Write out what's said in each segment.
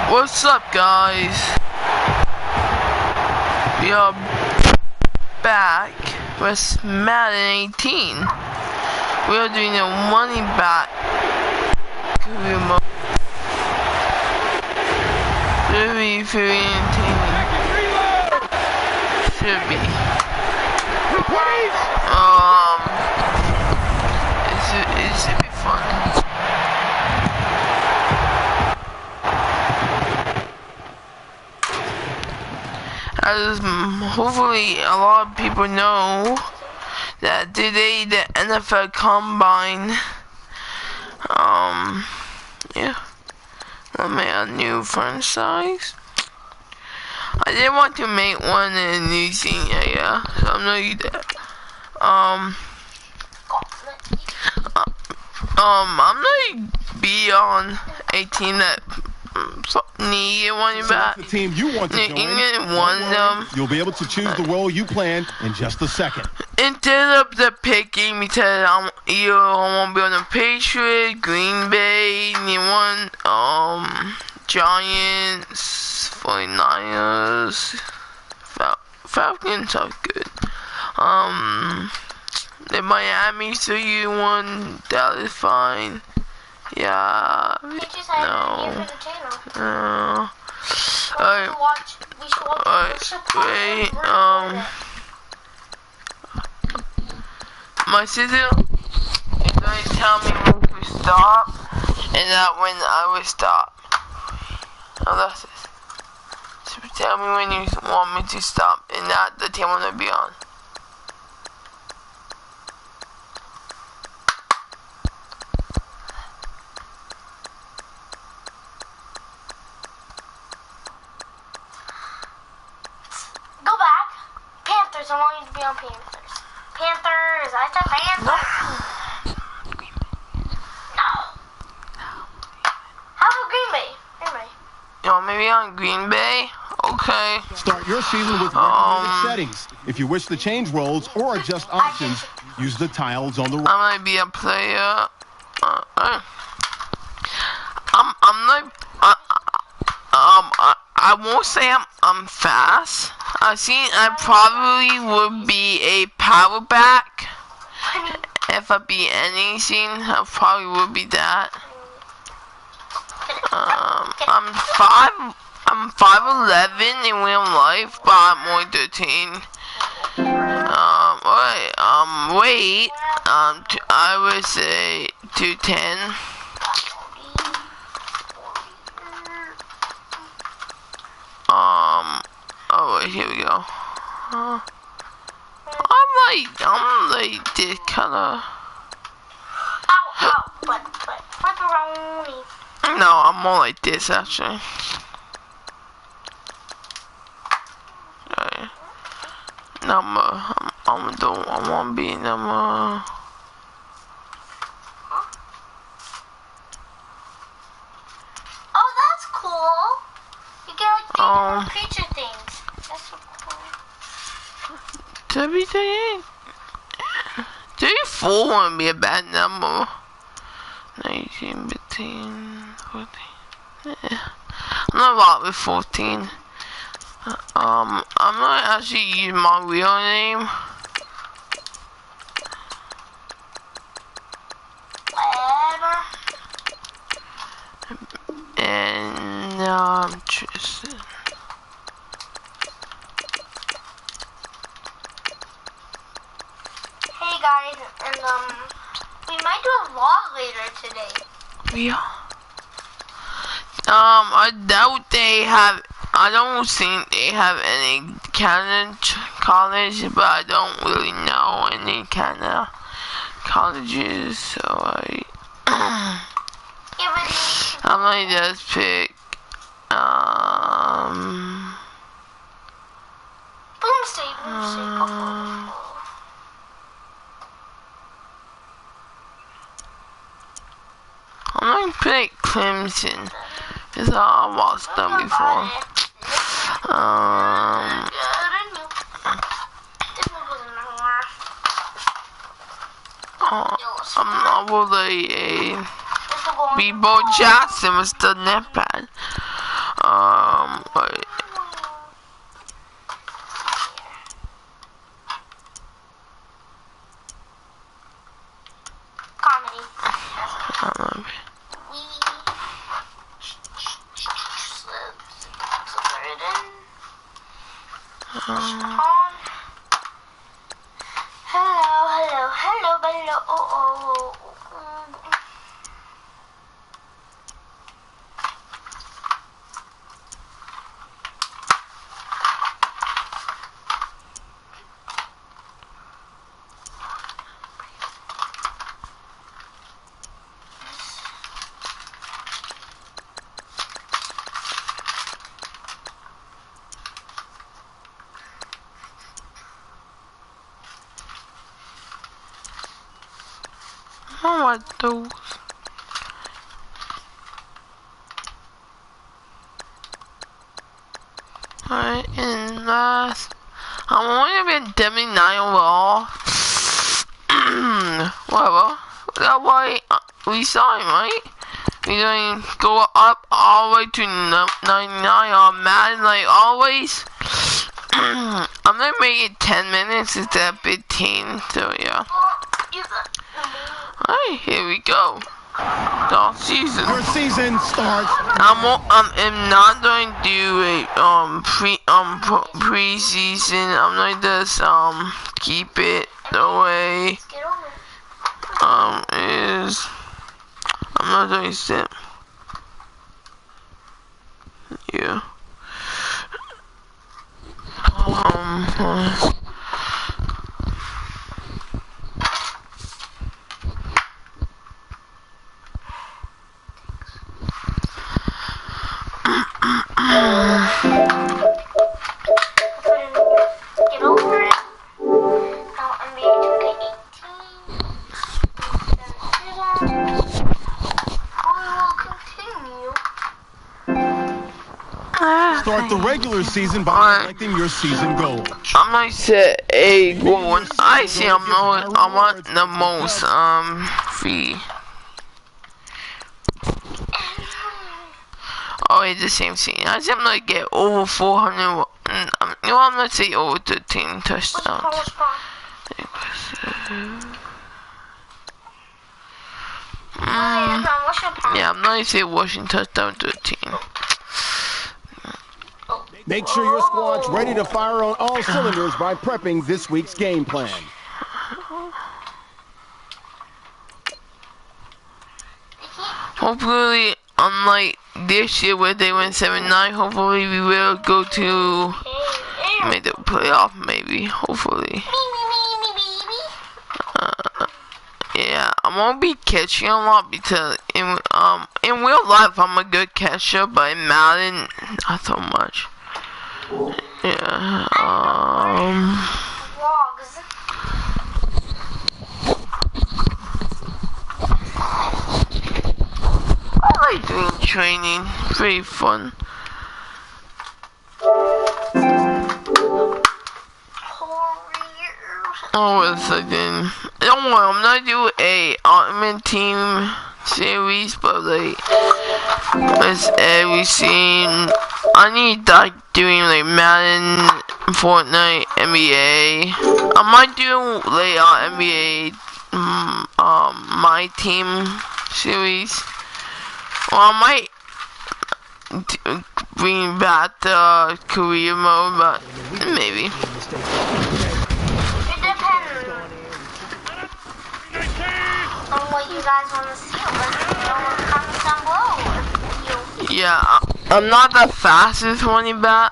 What's up, guys? We are back with Madden 18. We are doing a money back remote. Very entertaining. Should be. It should be fun. As hopefully a lot of people know that today the NFL Combine, yeah, I made a new franchise. I didn't want to make one in a new scene area, so I'm gonna do that. I'm gonna be on a team that need one back. The team you want to join. You'll be able to choose the role you planned in just a second. Instead of the picking, because I won't be on the Patriots, Green Bay, anyone, Giants, 49ers, Falcons are good. The Miami, so you won, that is fine. Yeah, we should watch. My sister is going to tell me when to stop, and that when I will stop. Oh, that's it. So tell me when you want me to stop, and that the team will be on. I want you to be on Panthers. Panthers! I said Panthers! No! How about Green Bay? Green Bay. You want me to be on Green Bay? Okay. Start your season with recommended settings. If you wish to change roles or adjust options, use the tiles on the right. I'm gonna be a player. I won't say I'm fast. I probably would be a power back. If I be anything, I probably would be that. I'm 5'11" in real life, but I'm only 13. Weight, I would say 210. Oh wait, here we go. I'm like this kinda. But pepperoni. No, I'm more like this actually. Right. I wanna be number. Oh, that's cool. You get like little creature things. That's so cool. 34 wouldn't be a bad number. 19, 15, 14. Yeah. I'm not a lot with 14. I'm not actually use my real name. And now I'm Tristan. Hey guys, and we might do a vlog later today. Yeah. I doubt they have. I don't think they have any college, but I don't really know any kind of colleges, so I might just pick Boom State. I'm gonna pick Clemson. Because I watched them before. I'm not really a Bebo Jackson was still that bad. Hello. Oh. I want those. Alright, and last, I'm only been 79 overall. Whatever. That way we saw him, right? We're going to go up all the way to 99 on Madden, like always. I'm gonna make it 10 minutes instead of 15, so yeah. Alright, here we go. The season. Your season starts. I'm not going to do a preseason. I'm going to just keep it the way is. I'm not going to sit. Yeah. Get over it. Now NBA 2K18. We will continue. Start the regular season by selecting your season goal. I'm gonna set a goal, and I see I want the most fee. Oh, it's the same scene. I think I'm gonna get over 400. You know, I'm gonna say over 13 touchdowns. Yeah, I'm gonna say Washington touchdown 13. Make sure your squad's ready to fire on all cylinders by prepping this week's game plan. Hopefully, unlike this year where they went 7-9, hopefully we will go to make the playoff, maybe. Hopefully. Yeah, I won't be catching a lot because in real life I'm a good catcher, but in Madden not so much. Yeah. I like doing training. Very fun. Oh, wait a second. Don't worry, I'm not doing a Ultimate Team series, but like, as every scene, I need like doing like Madden, Fortnite, NBA. I might do like NBA, my team series. Or I might bring back the career mode, but maybe. On what you guys want to see, comments down below. Yeah, I'm not the fastest running back,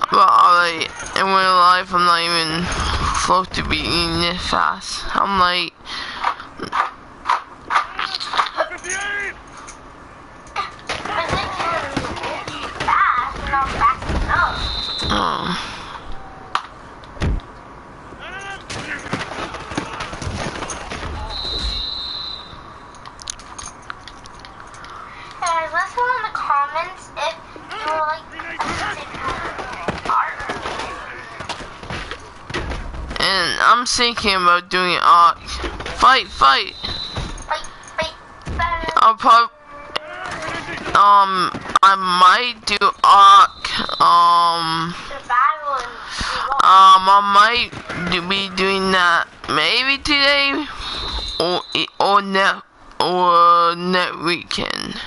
but like in real life, I'm not even close to being this fast. I'm like, I think you're fast, but not fast enough. Listen in the comments if you like and I'm thinking about doing fight. I'll probably I might do I might be doing that maybe today or next weekend.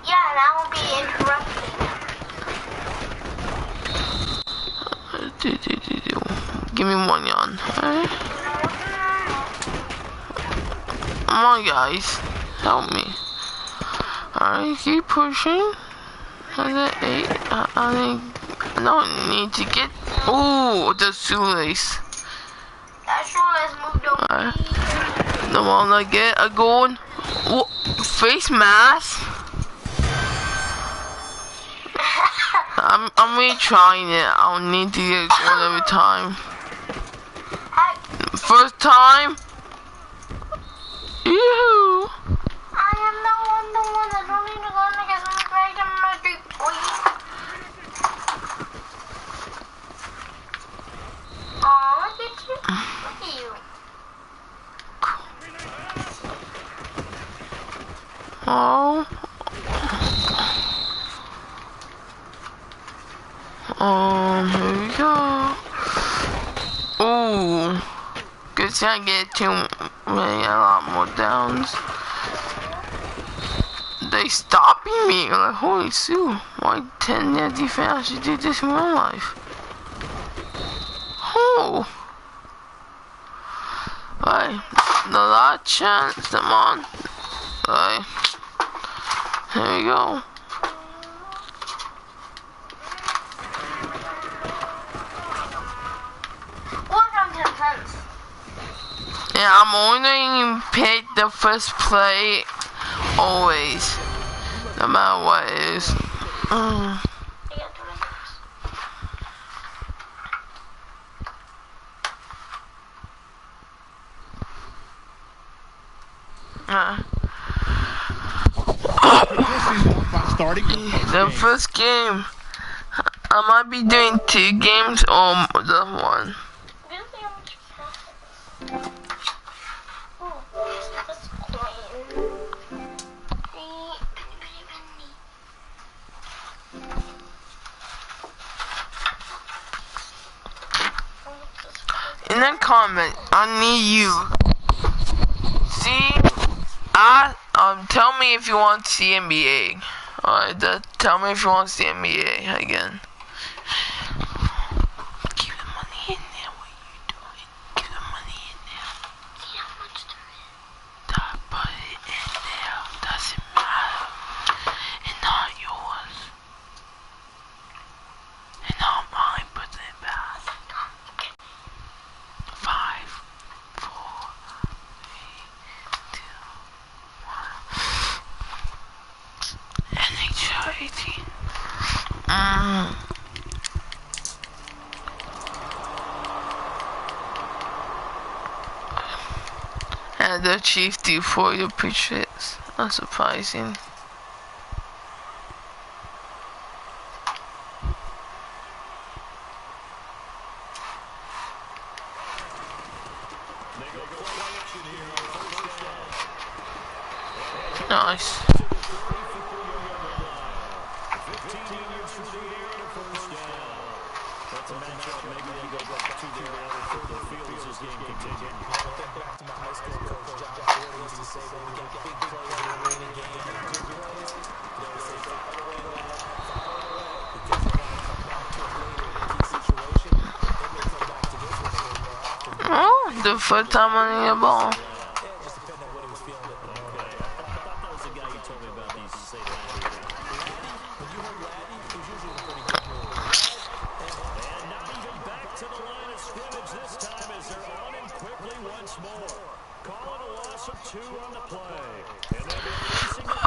Yeah, and I will be interrupting. Give me one yawn. Alright. Come on, guys. Help me. Alright, keep pushing. Is it 8? I don't need to get. Ooh, the shoelace. That shoelace moved over. The one I get a gold face mask. I'm retrying it. I'll need to get gold every time. First time. Yoo-hoo. I am the one that don't need to go and get some great magic points. Oh, look at you. Look at you. Oh. Here we go. Ooh. Good thing I get too many, a lot more downs. They stopping me. Like, holy Sue. Why 10 net defense? I should do this in real life. Oh. Right. The last chance. Come on. Right. Here we go. Yeah, I'm only pick the first play always, no matter what it is. The first game, I might be doing 2 games or the one. In the comment, I need you. See, tell me if you want to see NBA. Alright, tell me if you want to see NBA again. Keep the money in there. What are you doing? Keep the money in there. See how much there is. Put it in there. Doesn't matter. It's not yours. It's not mine. Put it back. 5, 4, 3, 2, 1. NHL 18. And the Chief do for your Patriots. Not surprising. Nice. Oh, the first time on the ball.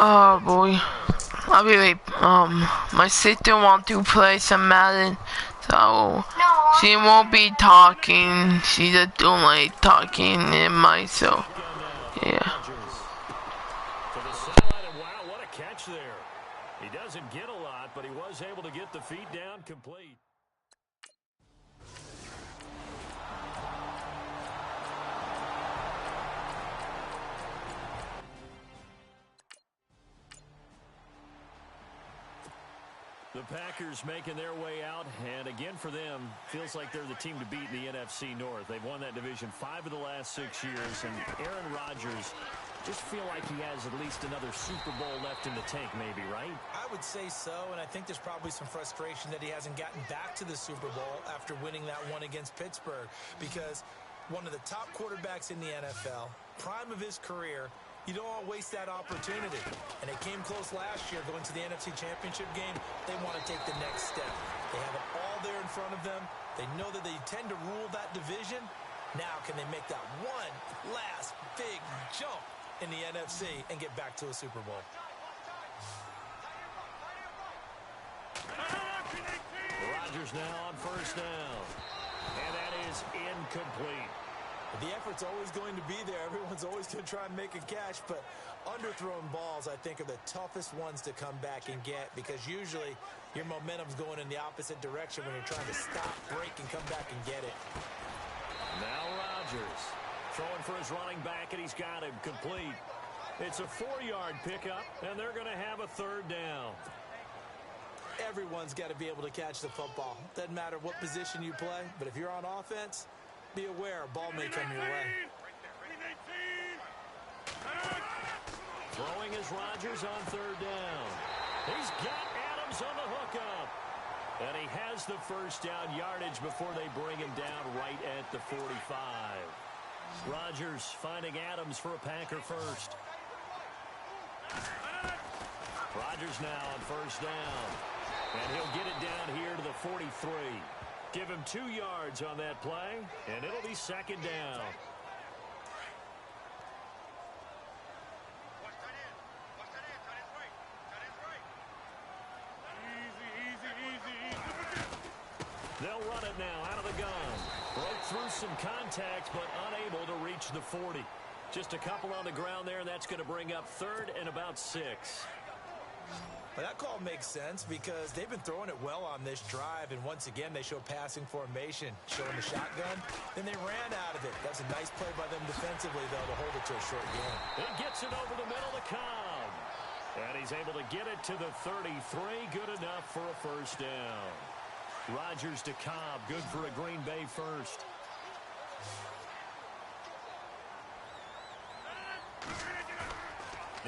Oh boy, I'll be late. My sister wants to play some Madden, so she won't be talking. She just don't like talking in my, so yeah. Wow, what a catch there. He doesn't get a lot, but he was able to get the feet down complete. The Packers making their way out, and again for them, feels like they're the team to beat in the NFC North. They've won that division 5 of the last 6 years, and Aaron Rodgers Just feel like he has at least another Super Bowl left in the tank, maybe, right? I would say so, and I think there's probably some frustration that he hasn't gotten back to the Super Bowl after winning that one against Pittsburgh, because one of the top quarterbacks in the NFL, prime of his career, you don't want to waste that opportunity. And it came close last year going to the NFC Championship game. They want to take the next step. They have it all there in front of them. They know that they tend to rule that division. Now can they make that one last big jump in the NFC and get back to a Super Bowl? Rodgers now on first down. And that is incomplete. The effort's always going to be there. Everyone's always going to try and make a catch, but underthrown balls, I think, are the toughest ones to come back and get, because usually your momentum's going in the opposite direction when you're trying to stop, break, and come back and get it. Now Rodgers throwing for his running back, and he's got him complete. It's a 4-yard pickup, and they're going to have a third down. Everyone's got to be able to catch the football. Doesn't matter what position you play, but if you're on offense, be aware a ball may come your way. Throwing is Rodgers on third down. He's got Adams on the hookup. And he has the first down yardage before they bring him down right at the 45. Rodgers finding Adams for a Packer first. Rodgers now on first down. And he'll get it down here to the 43. Give him 2 yards on that play, and it'll be second down. They'll run it now out of the gun. Broke through some contact, but unable to reach the 40. Just a couple on the ground there, and that's going to bring up third and about 6. But that call makes sense because they've been throwing it well on this drive, and once again they show passing formation, showing the shotgun. Then they ran out of it. That's a nice play by them defensively, though, to hold it to a short game. He gets it over the middle to Cobb. And he's able to get it to the 33. Good enough for a first down. Rodgers to Cobb. Good for a Green Bay first.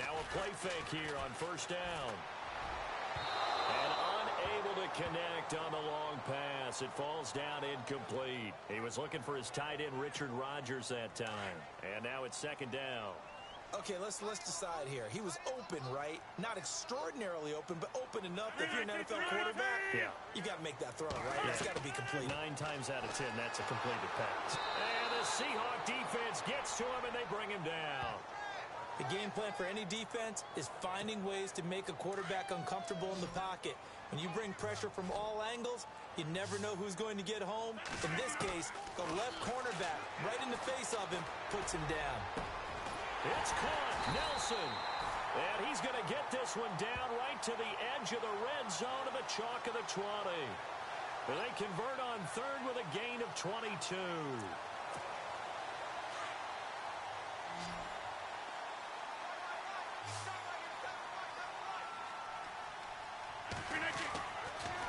Now a play fake here on first down. And unable to connect on the long pass. It falls down incomplete. He was looking for his tight end, Richard Rodgers, that time. And now it's second down. Okay, let's decide here. He was open, right? Not extraordinarily open, but open enough that if you're an NFL quarterback, you got to make that throw, right? Yeah. It's got to be complete. 9 times out of 10, that's a completed pass. And the Seahawk defense gets to him, and they bring him down. The game plan for any defense is finding ways to make a quarterback uncomfortable in the pocket. When you bring pressure from all angles, you never know who's going to get home. In this case, the left cornerback, right in the face of him, puts him down. It's caught. Nelson. And he's going to get this one down right to the edge of the red zone of the chalk of the 20. And they convert on third with a gain of 22.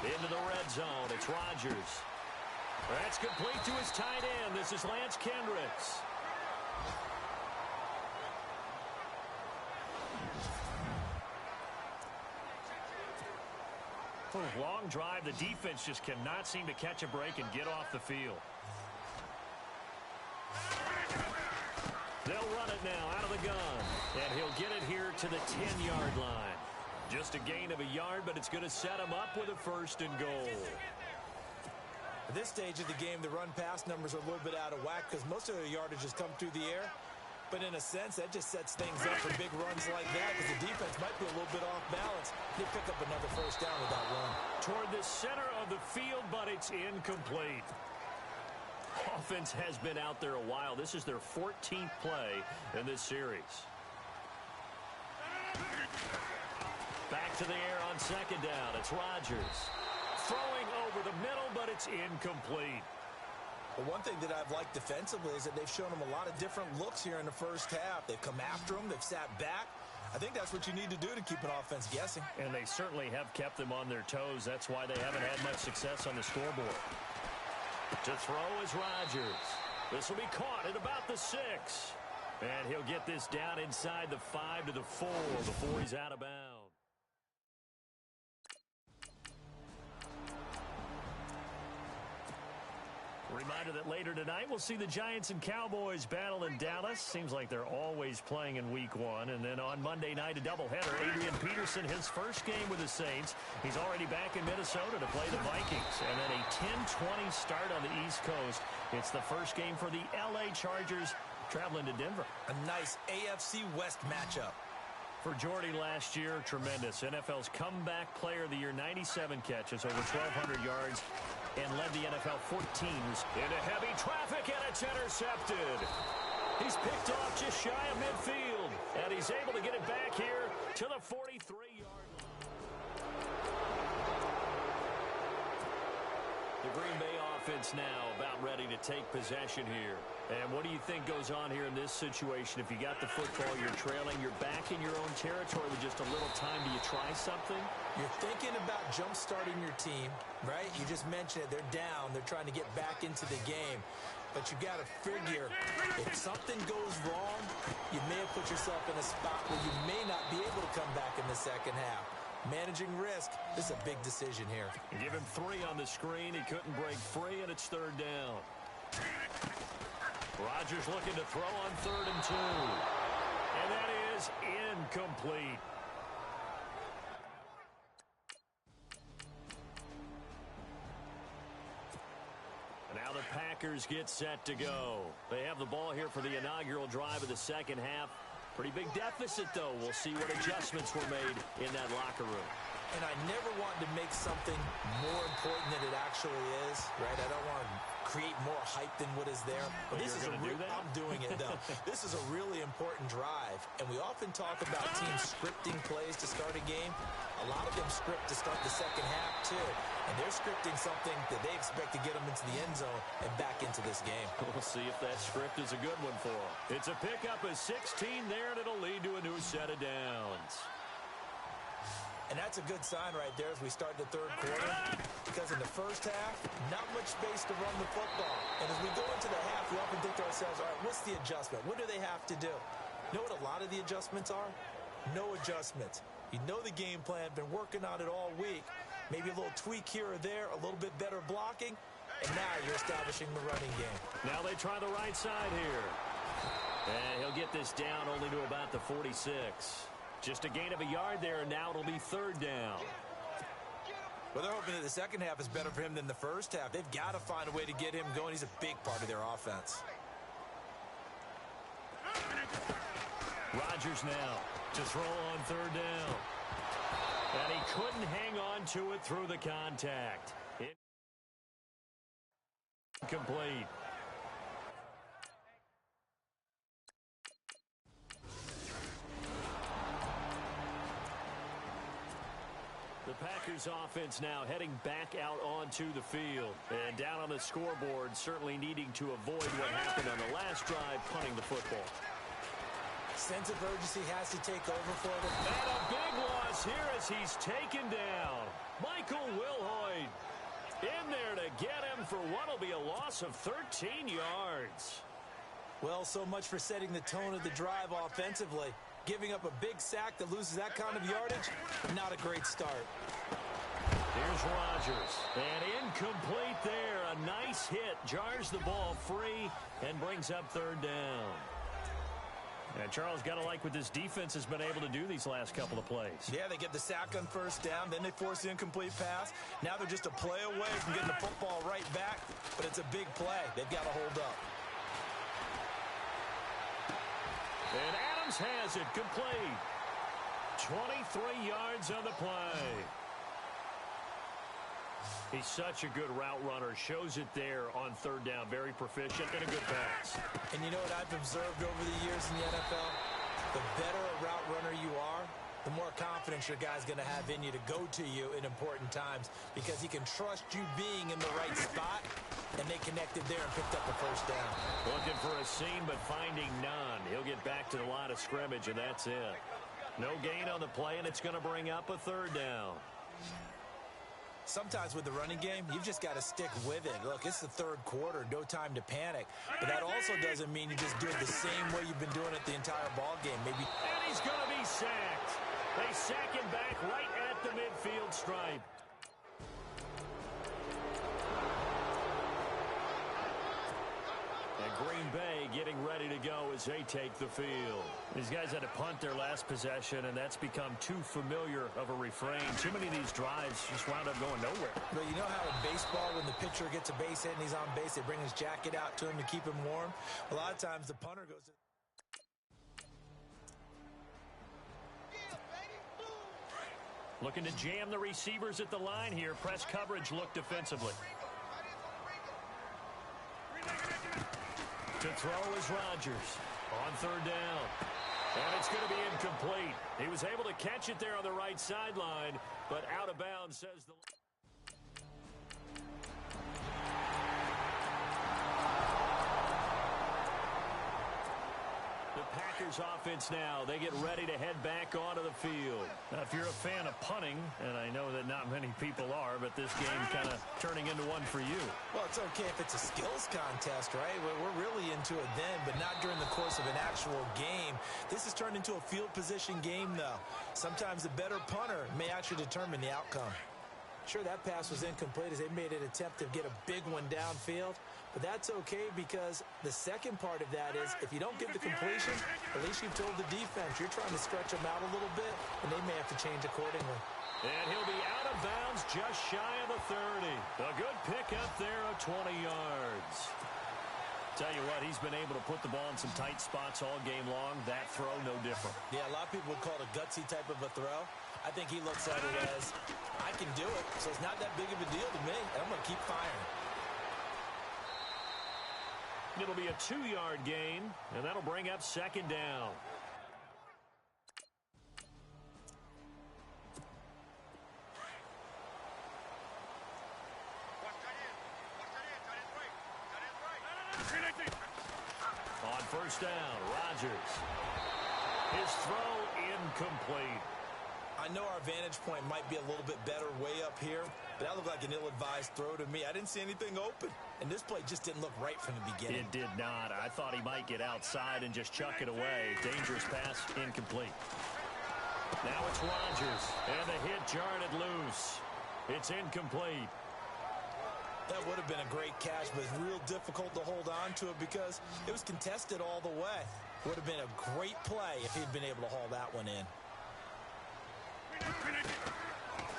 Into the red zone. It's Rodgers. That's complete to his tight end. This is Lance Kendricks. Long drive. The defense just cannot seem to catch a break and get off the field. They'll run it now out of the gun. And he'll get it here to the 10-yard line. Just a gain of a yard, but it's going to set him up with a first and goal. At this stage of the game, the run-pass numbers are a little bit out of whack because most of the yardage has come through the air. But in a sense, that just sets things up for big runs like that because the defense might be a little bit off balance. They pick up another first down with that run. Toward the center of the field, but it's incomplete. Offense has been out there a while. This is their 14th play in this series. Back to the air on second down. It's Rodgers. Throwing over the middle, but it's incomplete. Well, one thing that I've liked defensively is that they've shown him a lot of different looks here in the first half. They've come after him. They've sat back. I think that's what you need to do to keep an offense guessing. And they certainly have kept them on their toes. That's why they haven't had much success on the scoreboard. To throw is Rodgers. This will be caught at about the 6. And he'll get this down inside the 5 to the 4 before he's out of bounds. Reminder that later tonight we'll see the Giants and Cowboys battle in Dallas. Seems like they're always playing in week 1. And then on Monday night, a doubleheader. Adrian Peterson, his first game with the Saints. He's already back in Minnesota to play the Vikings. And then a 10-20 start on the East Coast. It's the first game for the L.A. Chargers traveling to Denver. A nice AFC West matchup. For Jordy last year, tremendous. NFL's comeback player of the year, 97 catches, over 1,200 yards, and led the NFL 14s into heavy traffic, and it's intercepted. He's picked off just shy of midfield, and he's able to get it back here to the 43-yard line. The Green Bay offense now about ready to take possession here. And what do you think goes on here in this situation? If you got the football, you're trailing, you're back in your own territory with just a little time. Do you try something? You're thinking about jump-starting your team, right? You just mentioned it. They're down. They're trying to get back into the game. But you got to figure, if something goes wrong, you may have put yourself in a spot where you may not be able to come back in the second half. Managing risk, this is a big decision here. Give him 3 on the screen. He couldn't break free, and it's 3rd down. Rodgers looking to throw on 3rd and 2. And that is incomplete. And now the Packers get set to go. They have the ball here for the inaugural drive of the second half. Pretty big deficit, though. We'll see what adjustments were made in that locker room. And I never want to make something more important than it actually is, right? I don't want to create more hype than what is there. But this is I'm doing it, though. This is a really important drive. And we often talk about teams scripting plays to start a game. A lot of them script to start the second half, too. And they're scripting something that they expect to get them into the end zone and back into this game. We'll see if that script is a good one for them. It's a pickup of 16 there, and it'll lead to a new set of downs. And that's a good sign right there as we start the third quarter, because in the first half, not much space to run the football. And as we go into the half, we often think to ourselves, all right, what's the adjustment? What do they have to do? You know what a lot of the adjustments are? No adjustments. You know the game plan, been working on it all week. Maybe a little tweak here or there, a little bit better blocking, and now you're establishing the running game. Now they try the right side here. And he'll get this down only to about the 46. Just a gain of a yard there, and now it'll be 3rd down. Well, they're hoping that the second half is better for him than the first half. They've got to find a way to get him going. He's a big part of their offense. Rodgers now to throw on 3rd down. And he couldn't hang on to it through the contact. Incomplete. The Packers offense now heading back out onto the field. And down on the scoreboard, certainly needing to avoid what happened on the last drive, punting the football. Sense of urgency has to take over for them. And a big loss here as he's taken down. Michael Wilhoit in there to get him for what will be a loss of 13 yards. Well, so much for setting the tone of the drive offensively. Giving up a big sack that loses that kind of yardage, not a great start. Here's Rodgers. And incomplete there. A nice hit. Jars the ball free and brings up 3rd down. And Charles, got to like what this defense has been able to do these last couple of plays. Yeah, they get the sack on 1st down, then they force the incomplete pass. Now they're just a play away from getting the football right back, but it's a big play. They've got to hold up. And Adams has it complete. 23 yards on the play. He's such a good route runner. Shows it there on 3rd down. Very proficient and a good pass. And you know what I've observed over the years in the NFL? The better a route runner you are, the more confidence your guy's going to have in you to go to you in important times, because he can trust you being in the right spot, and they connected there and picked up the 1st down. Looking for a seam, but finding none. He'll get back to the line of scrimmage, and that's it. No gain on the play, and it's going to bring up a 3rd down. Sometimes with the running game, you've just got to stick with it. Look, it's the third quarter, no time to panic. But that also doesn't mean you just do it the same way you've been doing it the entire ball game. Maybe. And he's going to be sacked. They sack him back right at the midfield stripe. And Green Bay getting ready to go as they take the field. These guys had to punt their last possession, and that's become too familiar of a refrain. Too many of these drives just wound up going nowhere. But you know how in baseball, when the pitcher gets a base hit and he's on base, they bring his jacket out to him to keep him warm? A lot of times the punter goes... Looking to jam the receivers at the line here. Press coverage look defensively. To throw is Rodgers on third down. And it's going to be incomplete. He was able to catch it there on the right sideline, but out of bounds, says the... The Packers offense now, they get ready to head back onto the field. Now, if you're a fan of punting, and I know that not many people are, but this game kind of turning into one for you. Well, it's okay if it's a skills contest, right? We're really into it then, but not during the course of an actual game. This has turned into a field position game, though. Sometimes the better punter may actually determine the outcome. Sure, that pass was incomplete as they made an attempt to get a big one downfield, but that's okay because the second part of that is if you don't get the completion, at least you've told the defense you're trying to stretch them out a little bit, and they may have to change accordingly. And he'll be out of bounds just shy of the 30. A good pick up there of 20 yards. Tell you what, he's been able to put the ball in some tight spots all game long. That throw, no different. Yeah, a lot of people would call it a gutsy type of a throw. I think he looks at it as, I can do it, so it's not that big of a deal to me, and I'm going to keep firing. It'll be a 2-yard gain, and that'll bring up second down. On first down, Rodgers. His throw incomplete. I know our vantage point might be a little bit better way up here, but that looked like an ill-advised throw to me. I didn't see anything open, and this play just didn't look right from the beginning. It did not. I thought he might get outside and just chuck it away. Dangerous pass, incomplete. Now it's Rodgers, and the hit jarred it loose. It's incomplete. That would have been a great catch, but it's real difficult to hold on to it because it was contested all the way. Would have been a great play if he'd been able to haul that one in.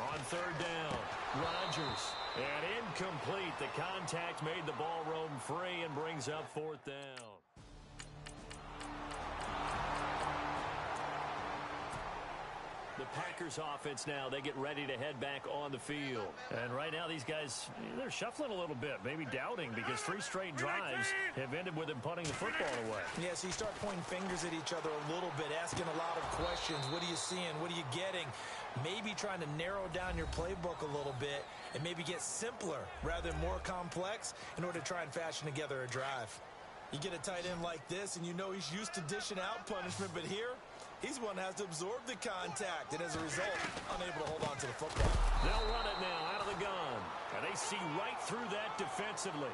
On third down, Rodgers, and incomplete. The contact made the ball roam free and brings up fourth down. The Packers offense now, they get ready to head back on the field. And right now these guys, they're shuffling a little bit, maybe doubting because 3 straight drives have ended with them punting the football away. Yeah, so you start pointing fingers at each other a little bit, asking a lot of questions. What are you seeing? What are you getting? Maybe trying to narrow down your playbook a little bit and maybe get simpler rather than more complex in order to try and fashion together a drive. You get a tight end like this and you know he's used to dishing out punishment, but here, he's one that has to absorb the contact, and as a result, unable to hold on to the football. They'll run it now out of the gun, and they see right through that defensively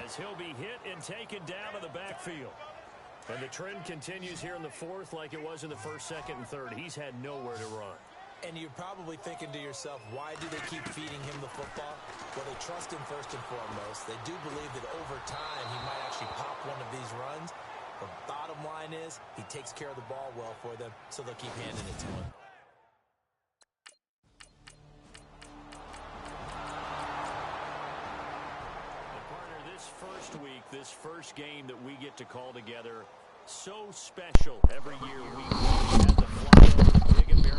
as he'll be hit and taken down to the backfield. And the trend continues here in the fourth like it was in the first, second, and third. He's had nowhere to run. And you're probably thinking to yourself, why do they keep feeding him the football? Well, they trust him first and foremost. They do believe that over time he might actually pop one of these runs. The bottom line is he takes care of the ball well for them, so they'll keep handing it to him. And partner, this first week, this first game that we get to call together, so special every year we at the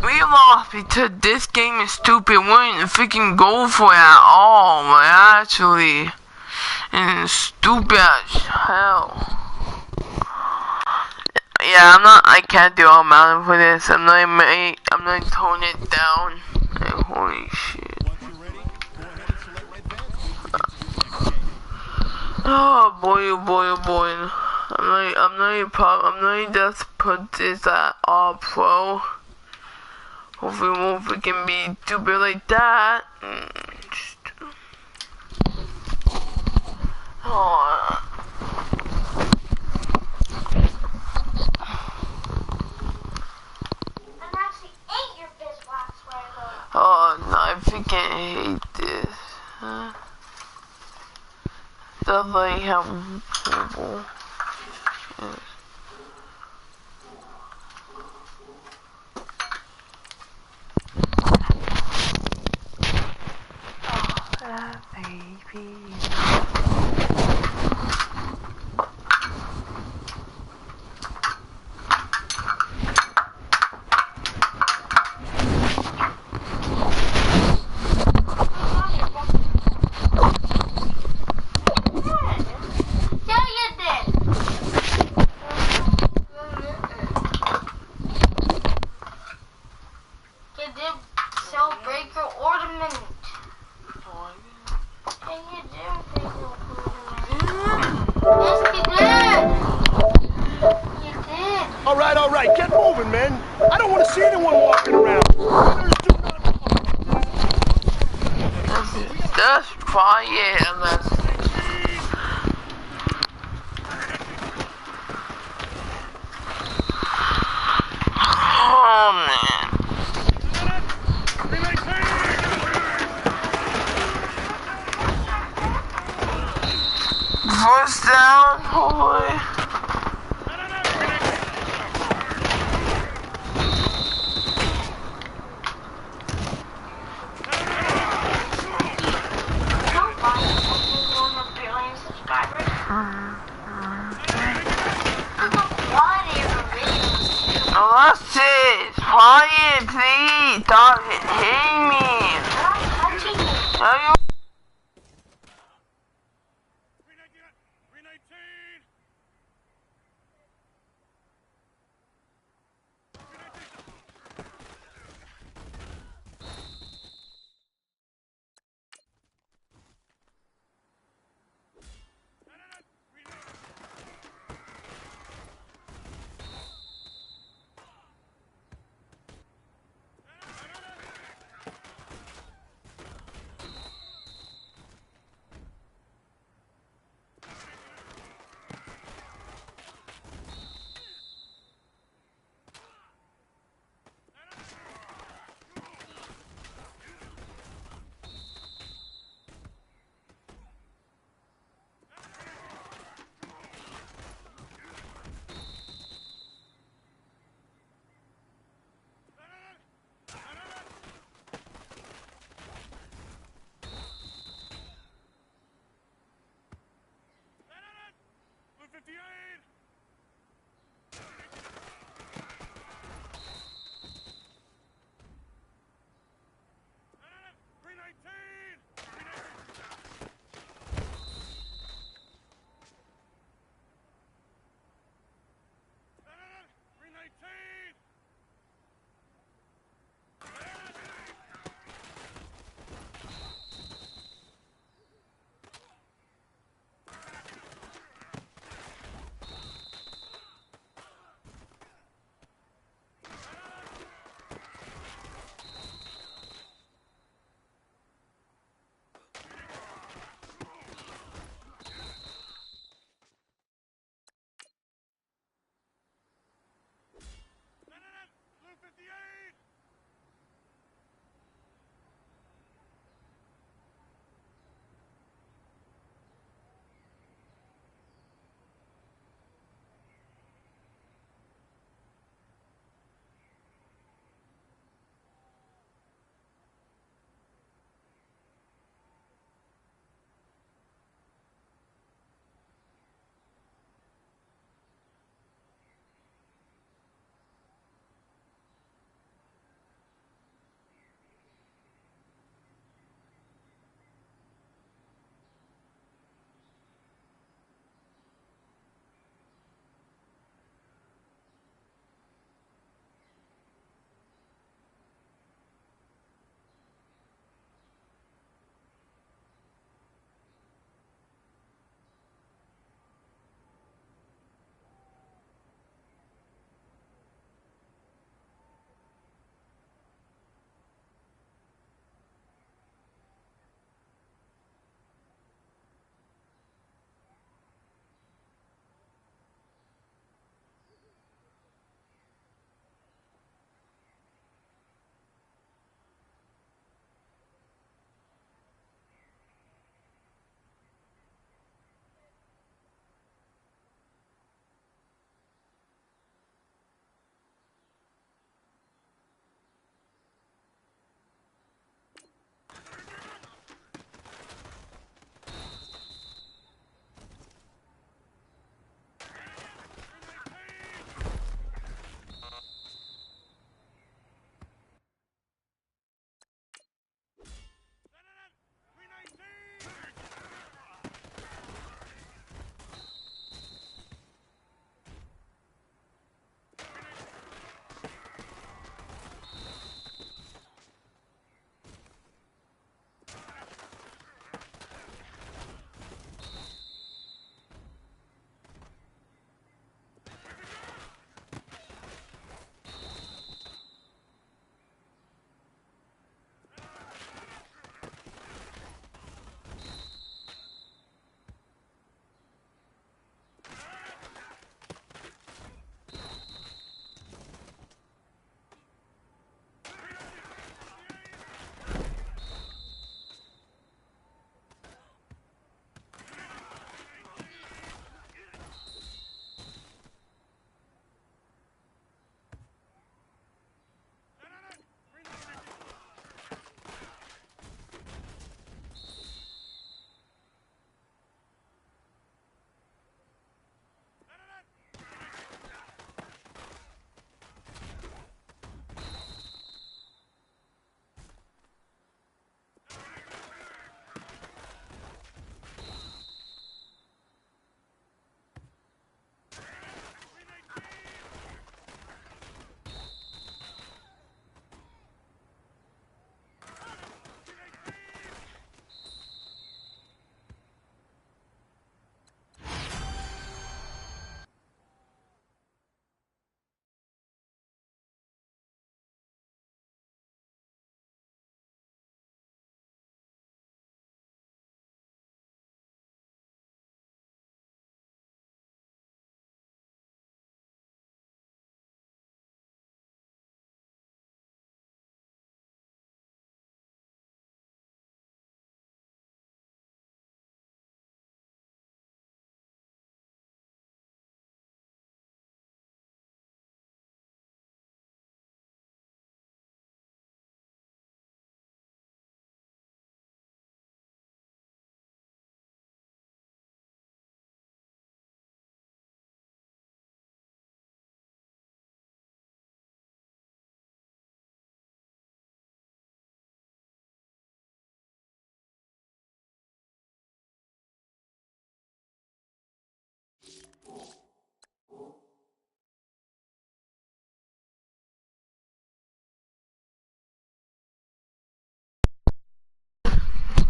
we lost because this game is stupid. We didn't freaking go for it at all, man, actually. And it's stupid as hell. Yeah, I can't do all Madden for this. I'm not tone it down. Like, holy shit. Oh boy. I'm not just put this at all pro. Hopefully it won't freaking be stupid like that. Oh, I'm actually ate your beeswax where I go. oh no, I freaking hate this. Stuff like how horrible. Yes. Oh, baby. Yeah, you did. You did celebrate your ornament. Yeah, you did break your ornament. Yes, you did. You did. All right, get moving, man. I don't want to see anyone walking around. Just quiet and that's oh man. First down, boy. Oh, that's it. Quiet, please. Stop hitting me. Are you?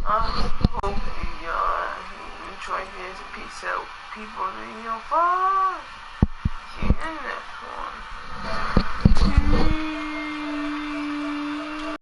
I hope you enjoyed this. Peace out, people. Bye.